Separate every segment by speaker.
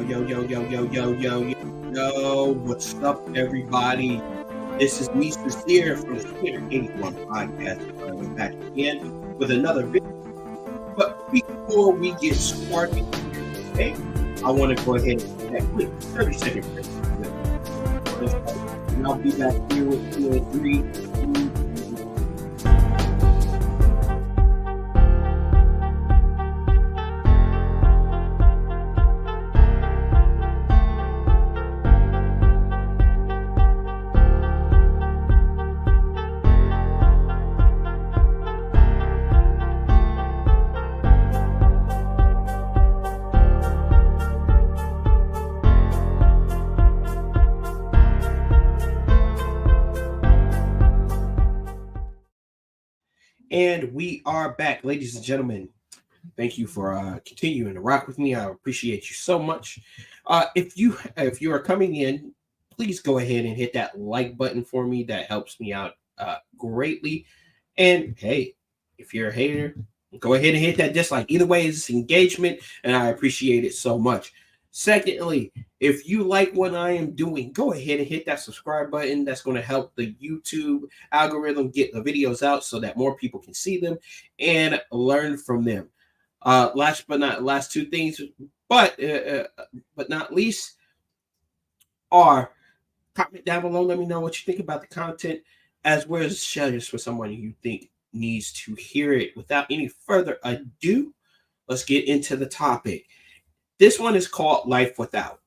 Speaker 1: Yo, what's up, everybody? This is me, Sincere, from the Sincere 81 podcast. We're back again with another video. But before we get started today, I want to go ahead and take that quick 30-second break. And I'll be back here with 2 and 3. And we are back, ladies and gentlemen. Thank you for continuing to rock with me. I appreciate you so much. If you are coming in, please go ahead and hit that like button for me. That helps me out greatly. And hey, if you're a hater, go ahead and hit that dislike. Either way, it's engagement, and I appreciate it so much. Secondly, if you like what I am doing, go ahead and hit that subscribe button. That's going to help the YouTube algorithm get the videos out so that more people can see them and learn from them. Last two things, but not least, are comment down below. Let me know what you think about the content, as well as share this with someone you think needs to hear it. Without any further ado, let's get into the topic. This one is called Life Without.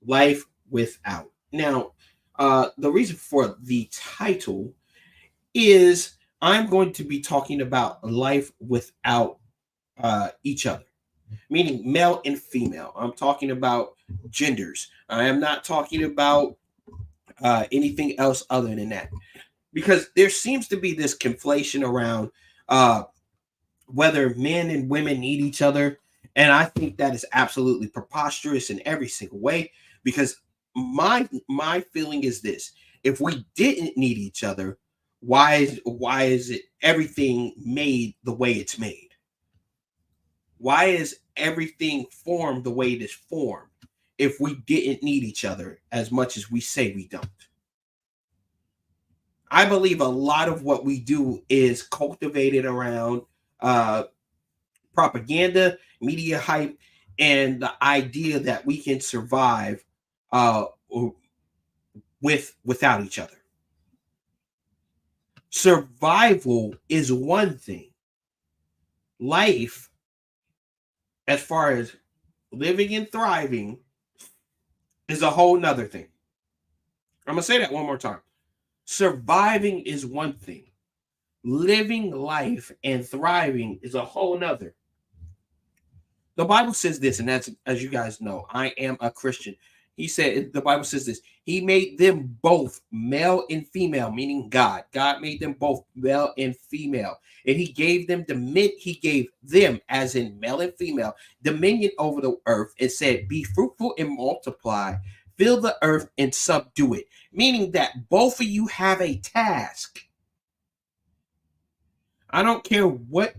Speaker 1: Life Without. Now, the reason for the title is I'm going to be talking about life without each other, meaning male and female. I'm talking about genders. I am not talking about anything else other than that, because there seems to be this conflation around whether men and women need each other. And I think that is absolutely preposterous in every single way, because my feeling is this: if we didn't need each other, why is it everything made the way it's made? Why is everything formed the way it is formed if we didn't need each other as much as we say we don't? I believe a lot of what we do is cultivated around propaganda, media hype, and the idea that we can survive without each other. Survival is one thing. Life, as far as living and thriving, is a whole nother thing. I'm gonna say that one more time. Surviving is one thing. Living life and thriving is a whole nother. The Bible says this, and that's, as you guys know, I am a Christian. The Bible says this: He made them both male and female, meaning God. God made them both male and female, and He gave them He gave them, as in male and female, dominion over the earth, and said, "Be fruitful and multiply, fill the earth and subdue it." Meaning that both of you have a task. I don't care what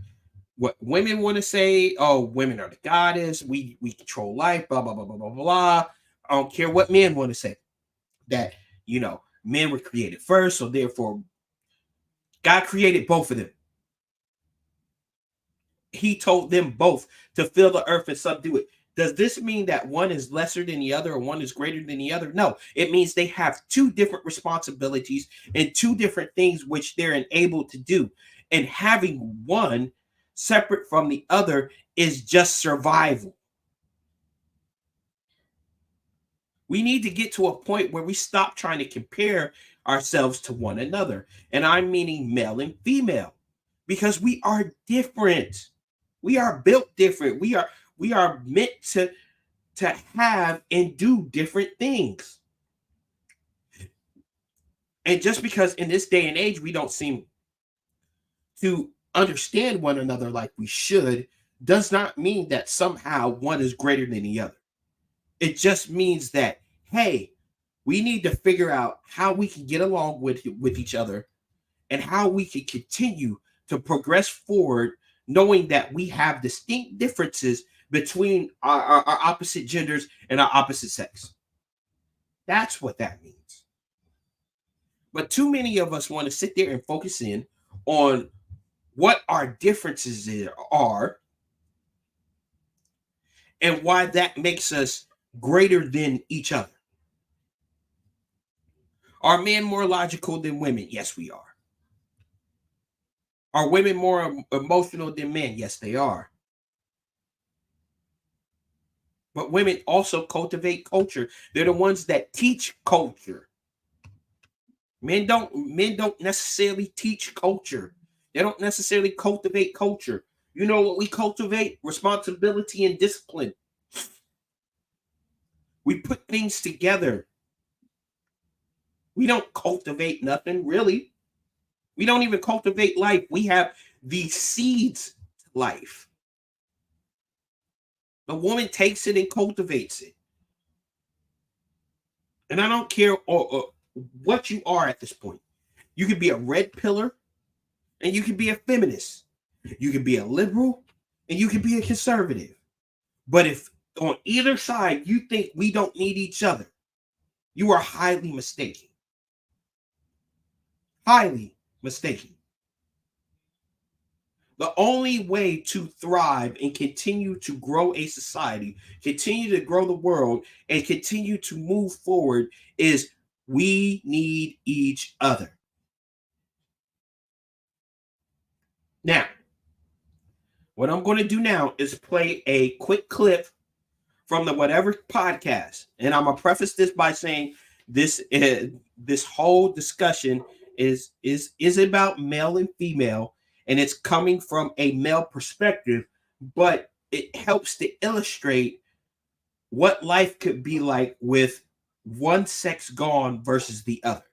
Speaker 1: women want to say. Oh, women are the goddess. We control life. Blah blah blah blah blah blah. I don't care what men want to say. That men were created first, so therefore God created both of them. He told them both to fill the earth and subdue it. Does this mean that one is lesser than the other or one is greater than the other? No, it means they have two different responsibilities and two different things which they're enabled to do. And having one separate from the other is just survival. We need to get to a point where we stop trying to compare ourselves to one another. And I'm meaning male and female, because we are different. We are built different. We are meant to have and do different things. And just because in this day and age we don't seem to understand one another like we should, does not mean that somehow one is greater than the other. It just means that, hey, we need to figure out how we can get along with each other and how we can continue to progress forward, knowing that we have distinct differences, between our opposite genders and our opposite sex. That's what that means. But too many of us want to sit there and focus in on what our differences are and why that makes us greater than each other. Are men more logical than women? Yes, we are. Are women more emotional than men? Yes, they are. But women also cultivate culture. They're the ones that teach culture. Men don't necessarily teach culture. They don't necessarily cultivate culture. You know what we cultivate? Responsibility and discipline. We put things together. We don't cultivate nothing, really. We don't even cultivate life. We have the seeds to life. The woman takes it and cultivates it. And I don't care or what you are at this point. You could be a red pillar and you can be a feminist. You can be a liberal and you can be a conservative. But if on either side you think we don't need each other, you are highly mistaken. Highly mistaken. The only way to thrive and continue to grow a society, continue to grow the world, and continue to move forward is we need each other. Now, what I'm going to do now is play a quick clip from the whatever podcast, and I'm gonna preface this by saying this whole discussion is about male and female, and it's coming from a male perspective, but it helps to illustrate what life could be like with one sex gone versus the other.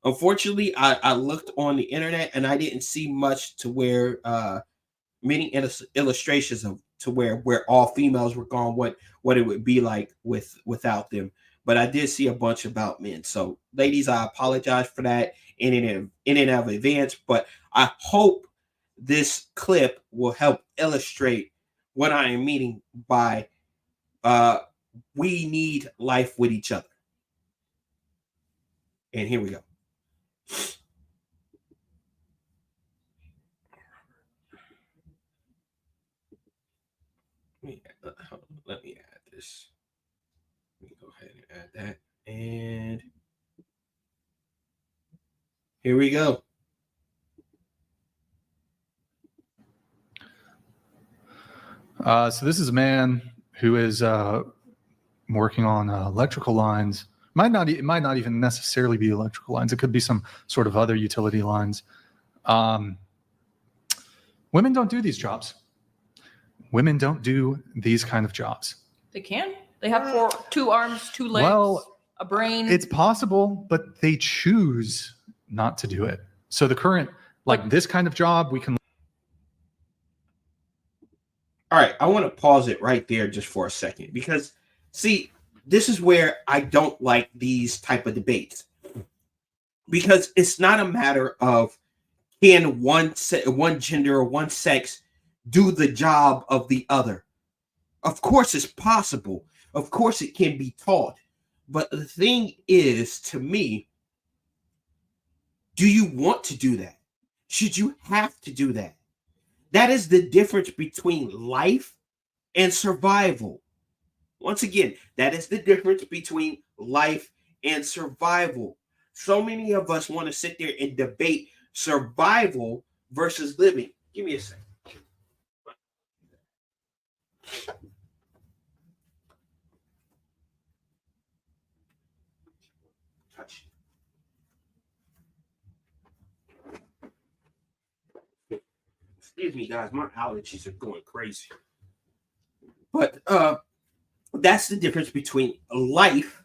Speaker 1: Unfortunately, I looked on the internet and I didn't see much to where many illustrations of to where all females were gone, what it would be like without them. But I did see a bunch about men. So, ladies, I apologize for that in and of advance. But I hope this clip will help illustrate what I am meaning by we need life with each other. And here we go. Let me add this. Let me go ahead and add that. And here we go.
Speaker 2: So this is a man who is working on electrical lines. It might not even necessarily be electrical lines. It could be some sort of other utility lines. Women don't do these jobs. Women don't do these kind of jobs.
Speaker 3: They can. They have two arms, 2 legs, a brain.
Speaker 2: It's possible, but they choose not to do it. So the current, this kind of job, we can.
Speaker 1: All right, I want to pause it right there just for a second because, see, this is where I don't like these type of debates because it's not a matter of can one gender or one sex do the job of the other. Of course, it's possible. Of course, it can be taught. But the thing is, to me, do you want to do that? Should you have to do that? That is the difference between life and survival. Once again, that is the difference between life and survival. So many of us want to sit there and debate survival versus living. Give me a second. Touch. Excuse me, guys. My allergies are going crazy. But that's the difference between life,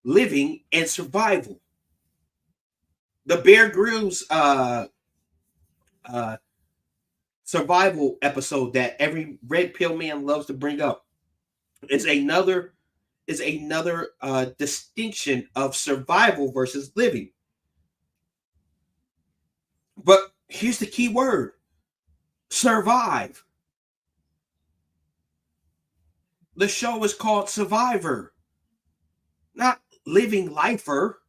Speaker 1: living, and survival. The Bear Grylls survival episode that every red pill man loves to bring up is another distinction of survival versus living. But here's the key word: survive. The show is called Survivor, not Living Lifer.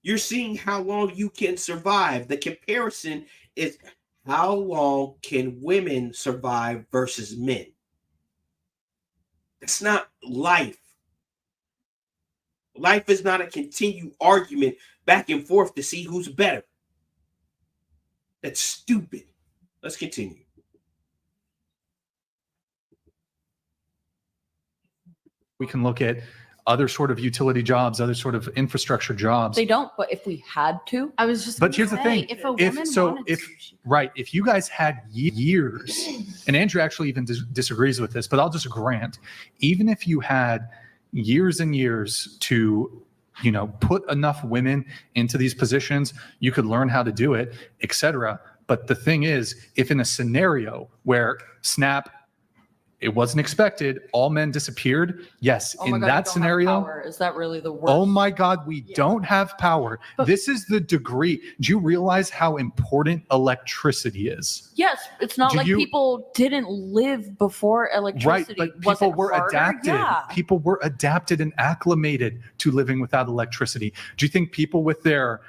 Speaker 1: You're seeing how long you can survive. The comparison is how long can women survive versus men. That's not life. Life is not a continued argument back and forth to see who's better. That's stupid. Let's continue.
Speaker 2: We can look at other sort of utility jobs, other sort of infrastructure jobs.
Speaker 3: They don't, but if we had to,
Speaker 4: I was just.
Speaker 2: But
Speaker 4: gonna
Speaker 2: here's the
Speaker 4: say,
Speaker 2: thing.
Speaker 4: if a woman wanted to, she could.
Speaker 2: Right, if you guys had years, and Andrew actually even disagrees with this, but I'll just grant, even if you had years and years to, put enough women into these positions, you could learn how to do it, etc. But the thing is, if in a scenario where snap, it wasn't expected, all men disappeared, yes,
Speaker 3: oh my
Speaker 2: in
Speaker 3: God, we
Speaker 2: that
Speaker 3: don't have
Speaker 2: scenario,
Speaker 3: power. Is that really the worst?
Speaker 2: oh my God, we don't have power.
Speaker 3: But-
Speaker 2: This is the degree. Do you realize how important electricity is?
Speaker 3: Yes, it's not
Speaker 2: Do
Speaker 3: like
Speaker 2: you-
Speaker 3: people didn't live before
Speaker 2: Right,
Speaker 3: electricity.
Speaker 2: but
Speaker 3: Was
Speaker 2: people
Speaker 3: it
Speaker 2: were
Speaker 3: harder?
Speaker 2: adapted.
Speaker 3: Yeah.
Speaker 2: People were adapted and acclimated to living without electricity. Do you think people with their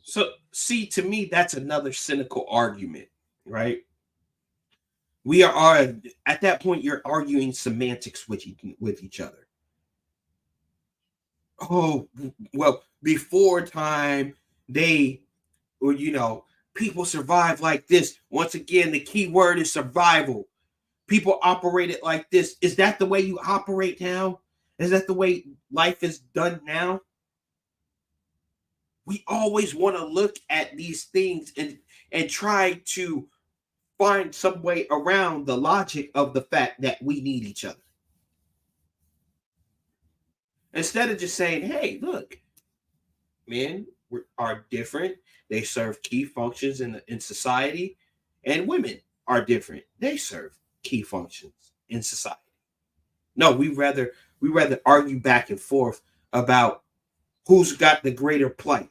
Speaker 1: So, see, to me, that's another cynical argument, right? We are at that point. You're arguing semantics with each other. Oh, well, before time, people survive like this. Once again, the key word is survival. People operated like this. Is that the way you operate now? Is that the way life is done now? We always want to look at these things and try to find some way around the logic of the fact that we need each other. Instead of just saying, hey, look, men are different. They serve key functions in society, and women are different. They serve key functions in society. No, we rather argue back and forth about who's got the greater plight.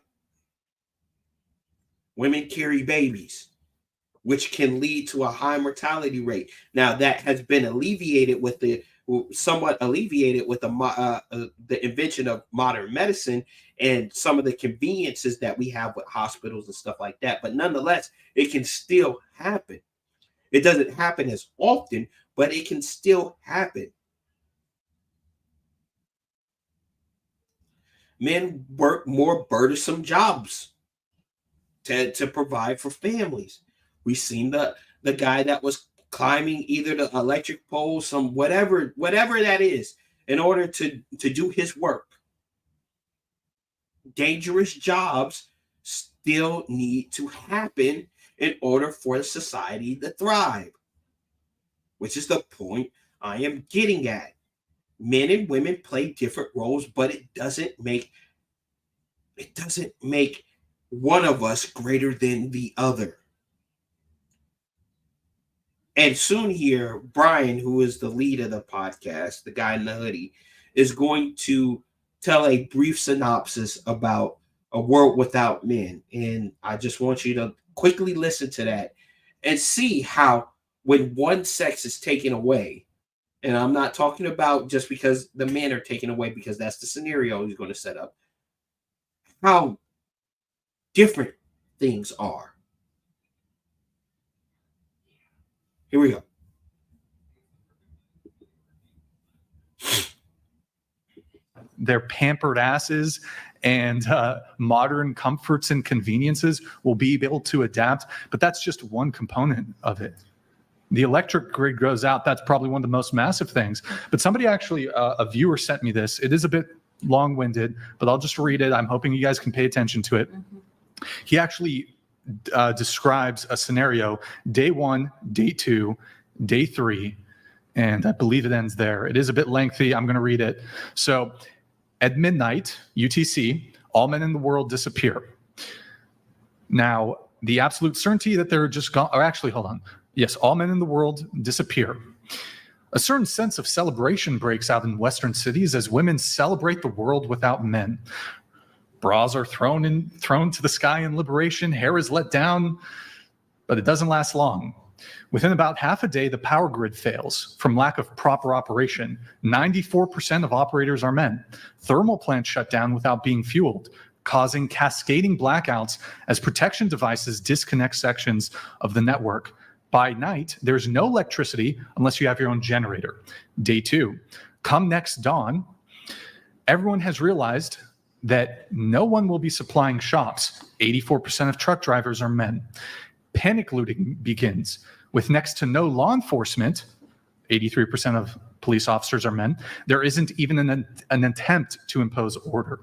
Speaker 1: Women carry babies, which can lead to a high mortality rate. Now, that has been somewhat alleviated with the invention of modern medicine and some of the conveniences that we have with hospitals and stuff like that. But nonetheless, it can still happen. It doesn't happen as often, but it can still happen. Men work more burdensome jobs to provide for families. We've seen the guy that was climbing either the electric pole, some whatever that is, in order to do his work. Dangerous jobs still need to happen in order for the society to thrive, which is the point I am getting at. Men and women play different roles, but it doesn't make one of us greater than the other. And soon here, Brian, who is the lead of the podcast, the guy in the hoodie, is going to tell a brief synopsis about A World Without Men. And I just want you to quickly listen to that and see how when one sex is taken away, and I'm not talking about just because the men are taken away, because that's the scenario he's going to set up, how different things are. Here we go.
Speaker 2: their pampered asses and modern comforts and conveniences will be able to adapt. But that's just one component of it. The electric grid goes out. That's probably one of the most massive things. But somebody actually, a viewer sent me this. It is a bit long-winded, but I'll just read it. I'm hoping you guys can pay attention to it. Mm-hmm. He actually describes a scenario, day 1, day 2, day 3, and I believe it ends there. It is a bit lengthy. I'm going to read it. So at midnight, UTC, all men in the world disappear. Now, the absolute certainty that they're just gone, or actually, hold on. Yes, all men in the world disappear. A certain sense of celebration breaks out in Western cities as women celebrate the world without men. Bras are thrown to the sky in liberation. Hair is let down. but it doesn't last long. Within about half a day, the power grid fails from lack of proper operation. 94% of operators are men. Thermal plants shut down without being fueled, causing cascading blackouts as protection devices disconnect sections of the network. By night, there's no electricity unless you have your own generator. Day 2, come next dawn, everyone has realized that no one will be supplying shops. 84% of truck drivers are men. Panic looting begins with next to no law enforcement. 83% of police officers are men. There isn't even an attempt to impose order.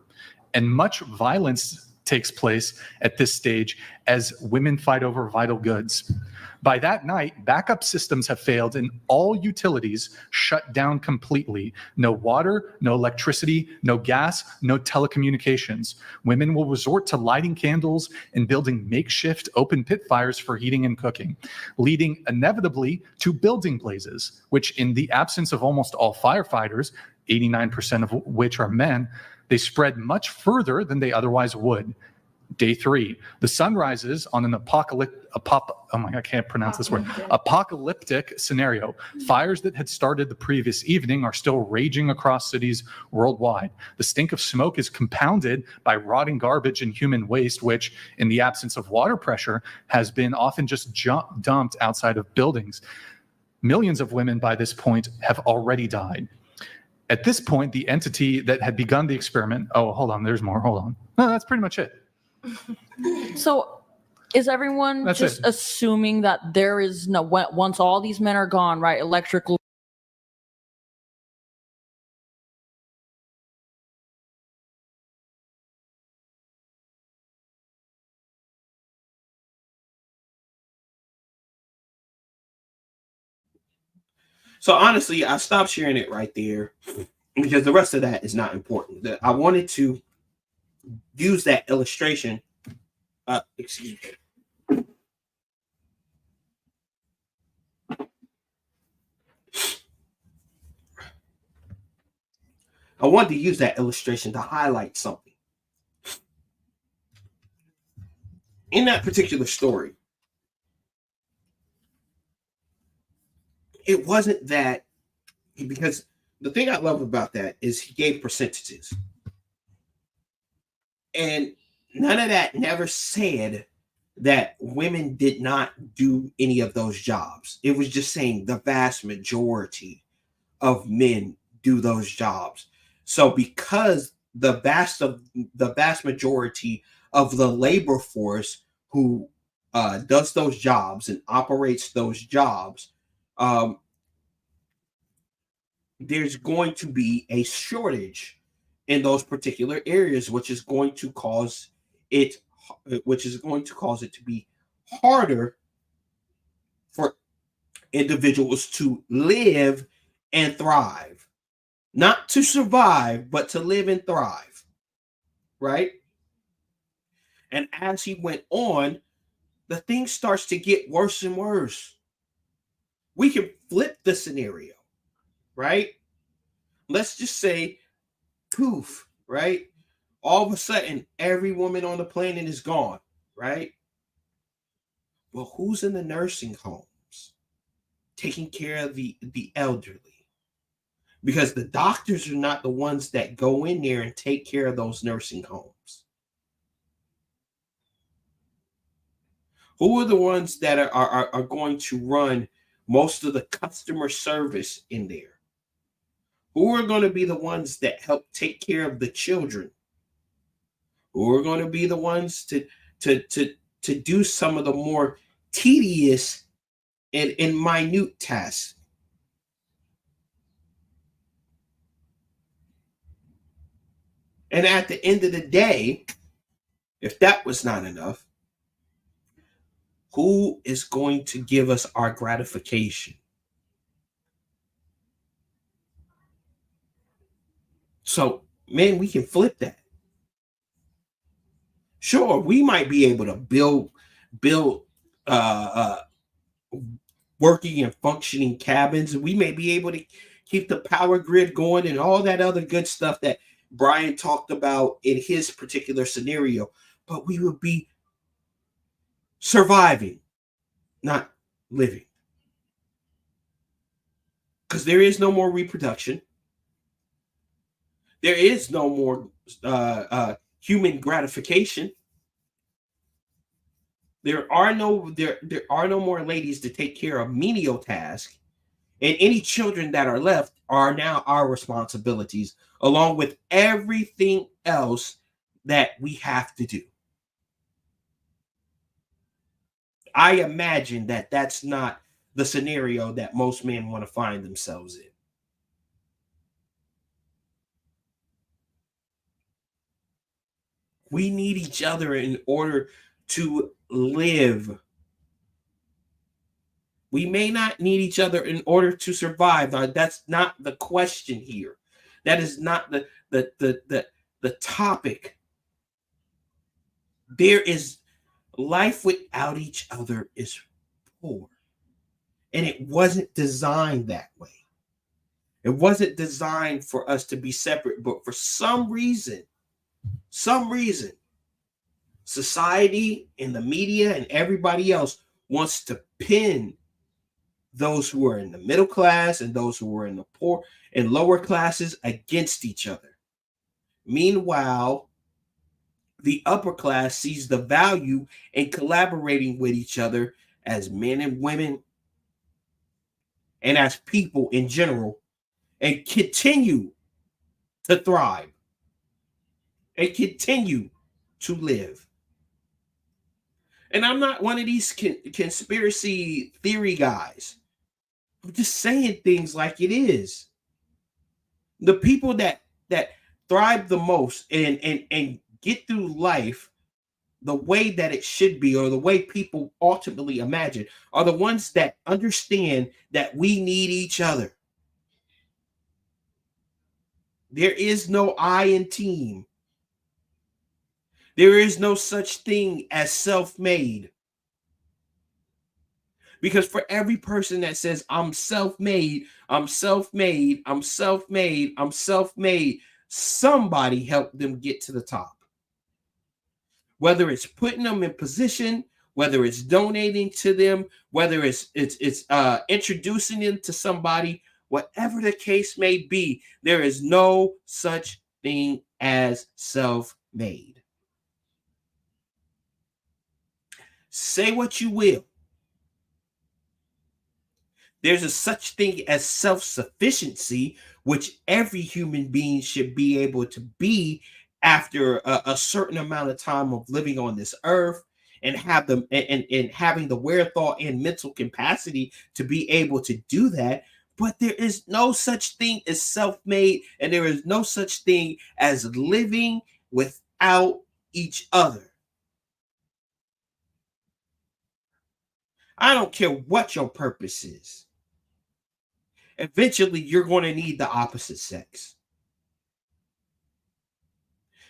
Speaker 2: And much violence takes place at this stage as women fight over vital goods. By that night, backup systems have failed and all utilities shut down completely. No water, no electricity, no gas, no telecommunications. Women will resort to lighting candles and building makeshift open pit fires for heating and cooking, leading inevitably to building blazes, which in the absence of almost all firefighters, 89% of which are men, they spread much further than they otherwise would. Day 3, the sun rises on an apocalyptic scenario. Fires that had started the previous evening are still raging across cities worldwide. The stink of smoke is compounded by rotting garbage and human waste, which, in the absence of water pressure, has been often just dumped outside of buildings. Millions of women by this point have already died. At this point, the entity that had begun the experiment, there's more, hold on. No, that's pretty much it.
Speaker 3: So is everyone
Speaker 2: That's
Speaker 3: just
Speaker 2: it.
Speaker 3: assuming that there is no, once all these men are gone, right, electrical
Speaker 1: So honestly, I stopped sharing it right there because the rest of that is not important. I wanted to use that illustration. Excuse me. I wanted to use that illustration to highlight something. In that particular story, it wasn't that, because the thing I love about that is he gave percentages. And none of that never said that women did not do any of those jobs. It was just saying the vast majority of men do those jobs. So because the vast majority of the labor force who does those jobs and operates those jobs, there's going to be a shortage in those particular areas, which is going to cause it to be harder for individuals to live and thrive. Not to survive, but to live and thrive. Right? And as he went on, the thing starts to get worse and worse. We can flip the scenario, right? Let's just say, poof, right? All of a sudden, every woman on the planet is gone, right? Well, who's in the nursing homes taking care of the elderly? Because the doctors are not the ones that go in there and take care of those nursing homes. Who are the ones that are going to run most of the customer service in there? Who are going to be the ones that help take care of the children? Who are going to be the ones to do some of the more tedious and minute tasks? And at the end of the day, if that was not enough, who is going to give us our gratification? So, man, we can flip that. Sure, we might be able to build working and functioning cabins. We may be able to keep the power grid going and all that other good stuff that Brian talked about in his particular scenario, but we would be surviving. not living. Because there is no more reproduction. There is no more human gratification. There are no more ladies to take care of menial tasks, and any children that are left are now our responsibilities, along with everything else that we have to do. I imagine that that's not the scenario that most men want to find themselves in. We need each other in order to live. We may not need each other in order to survive. Now, that's not the question here. That is not the topic. There is life without each other is poor. And it wasn't designed that way. It wasn't designed for us to be separate, but for some reason, society and the media and everybody else wants to pin those who are in the middle class and those who are in the poor and lower classes against each other. Meanwhile, the upper class sees the value in collaborating with each other as men and women and as people in general, and continue to thrive and continue to live. And I'm not one of these conspiracy theory guys. I'm just saying things like it is. The people that thrive the most and get through life the way that it should be, or the way people ultimately imagine, are the ones that understand that we need each other. There is no I in team. There is no such thing as self-made. Because for every person that says, I'm self-made, I'm self-made, I'm self-made, I'm self-made, somebody helped them get to the top. Whether it's putting them in position, whether it's donating to them, whether it's introducing them to somebody, whatever the case may be, there is no such thing as self-made. Say what you will. There's a such thing as self-sufficiency, which every human being should be able to be after a certain amount of time of living on this earth, and have them and having the wherewithal and mental capacity to be able to do that. But there is no such thing as self-made, and there is no such thing as living without each other. I don't care what your purpose is. Eventually, you're going to need the opposite sex.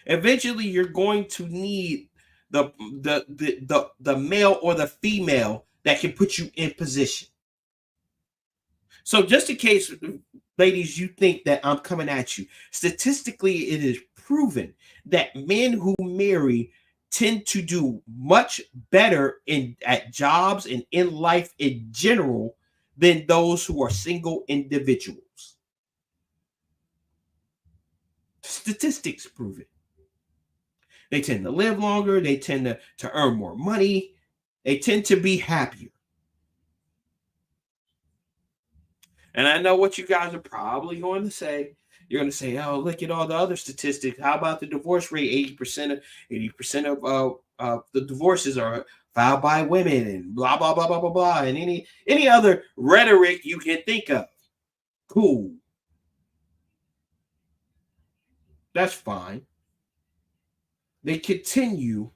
Speaker 1: Eventually, you're going to need the male or the female that can put you in position. So just in case, ladies, you think that I'm coming at you, statistically, it is proven that men who marry tend to do much better at jobs and in life in general than those who are single individuals. Statistics prove it. They tend to live longer. They tend to earn more money. They tend to be happier. And I know what you guys are probably going to say. You're going to say, oh, look at all the other statistics. How about the divorce rate? 80% of the divorces are filed by women, and blah, blah, blah, blah, blah, blah. And any other rhetoric you can think of. Cool. That's fine. They continue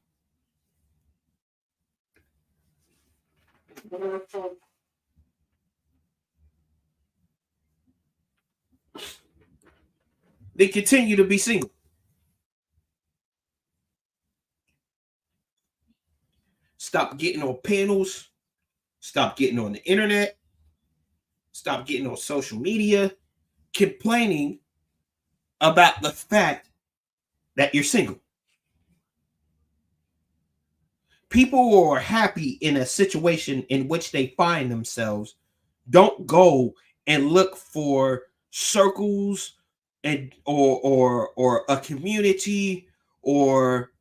Speaker 1: to be single. Stop getting on panels. Stop getting on the internet. Stop getting on social media, complaining about the fact that you're single. People who are happy in a situation in which they find themselves don't go and look for circles and or a community or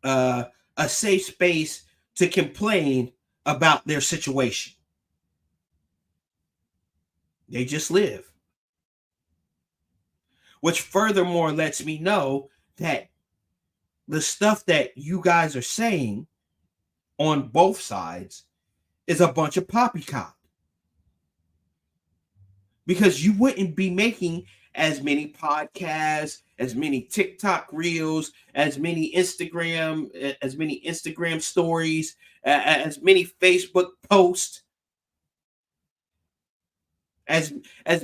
Speaker 1: a safe space to complain about their situation. They just live. Which furthermore lets me know that the stuff that you guys are saying on both sides is a bunch of poppycock. Because you wouldn't be making as many podcasts, as many TikTok reels, as many Instagram stories, as many Facebook posts, as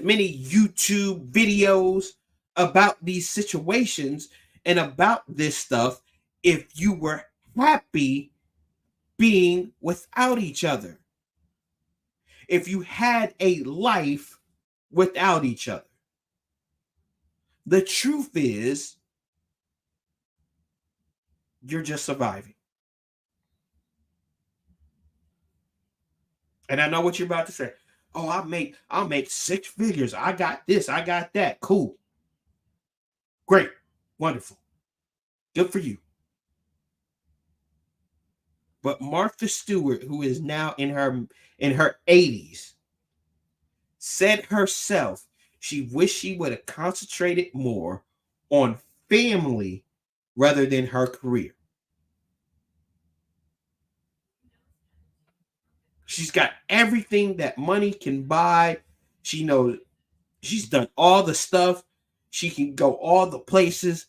Speaker 1: many YouTube videos about these situations and about this stuff if you were happy being without each other. If you had a life without each other. The truth is, you're just surviving. And I know what you're about to say. Oh, I'll make 6 figures. I got this, I got that. Cool. Great. Wonderful. Good for you. But Martha Stewart, who is now in her 80s, said herself she wished she would have concentrated more on family rather than her career. She's got everything that money can buy. She knows she's done all the stuff. She can go all the places.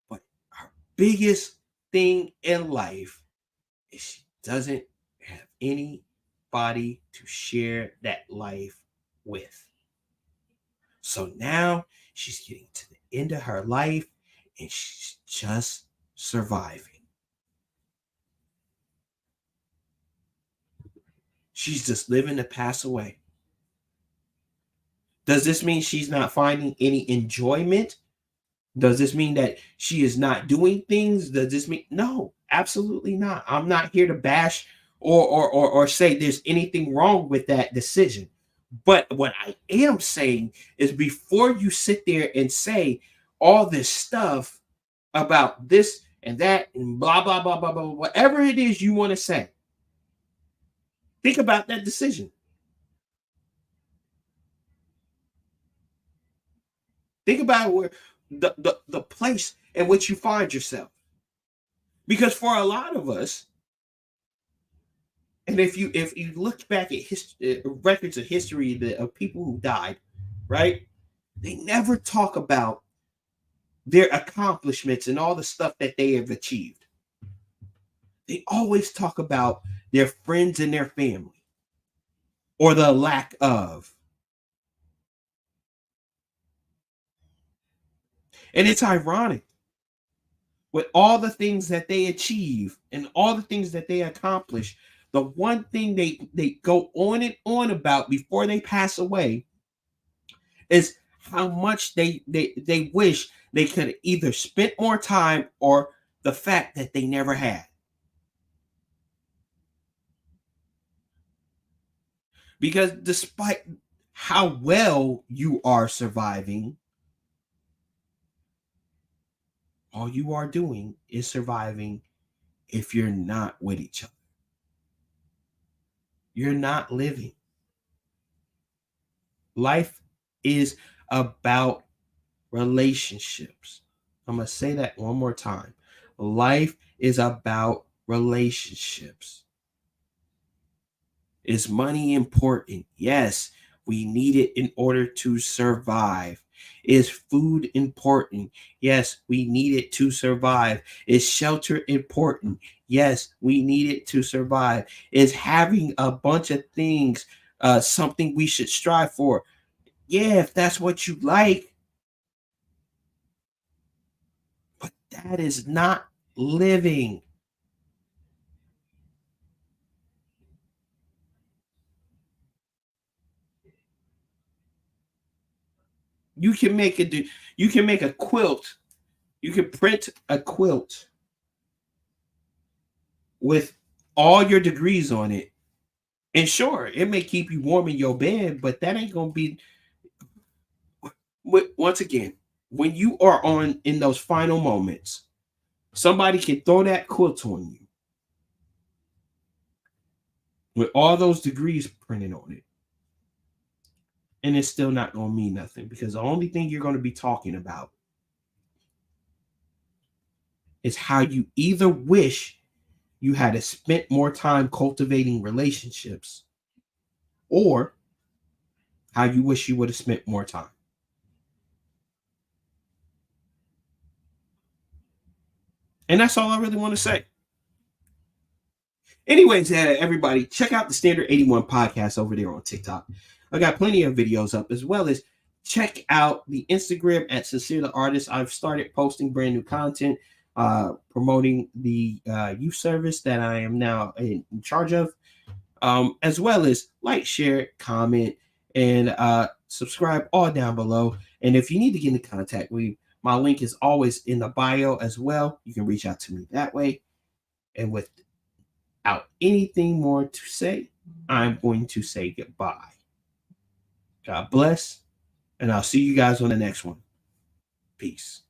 Speaker 1: But her biggest thing in life is she doesn't have anybody to share that life with. So now she's getting to the end of her life and she's just surviving. She's just living to pass away. Does this mean she's not finding any enjoyment? Does this mean that she is not doing things? Does this mean no? Absolutely not. I'm not here to bash or say there's anything wrong with that decision. But what I am saying is before you sit there and say all this stuff about this and that and blah, blah, blah, blah, blah, whatever it is you want to say, think about that decision. Think about where the place in which you find yourself. Because for a lot of us, and if you look back at records of history of people who died, right? They never talk about their accomplishments and all the stuff that they have achieved. They always talk about their friends and their family or the lack of. And it's ironic with all the things that they achieve and all the things that they accomplish. The one thing they go on and on about before they pass away is how much they wish they could either spent more time or the fact that they never had. Because despite how well you are surviving, all you are doing is surviving if you're not with each other. You're not living. Life is about relationships. I'm going to say that one more time. Life is about relationships. Is money important? Yes, we need it in order to survive. Is food important? Yes, we need it to survive. Is shelter important? Yes, we need it to survive. Is having a bunch of things something we should strive for? Yeah, if that's what you like. But that is not living. You can make a quilt. You can print a quilt with all your degrees on it. And sure, it may keep you warm in your bed, but that ain't gonna be. Once again, when you are on in those final moments, somebody can throw that quilt on you with all those degrees printed on it, and it's still not gonna mean nothing, because the only thing you're gonna be talking about is how you either wish you had spent more time cultivating relationships, or how you wish you would have spent more time. And that's all I really want to say. Anyways, everybody, check out the Standard 81 podcast over there on TikTok. I got plenty of videos up, as well as check out the Instagram at Sincere the Artist. I've started posting brand new content, promoting the youth service that I am now in charge of, as well as like, share, comment, and subscribe all down below. And if you need to get in contact with me, my link is always in the bio as well. You can reach out to me that way. And without anything more to say, I'm going to say goodbye. God bless, and I'll see you guys on the next one. Peace.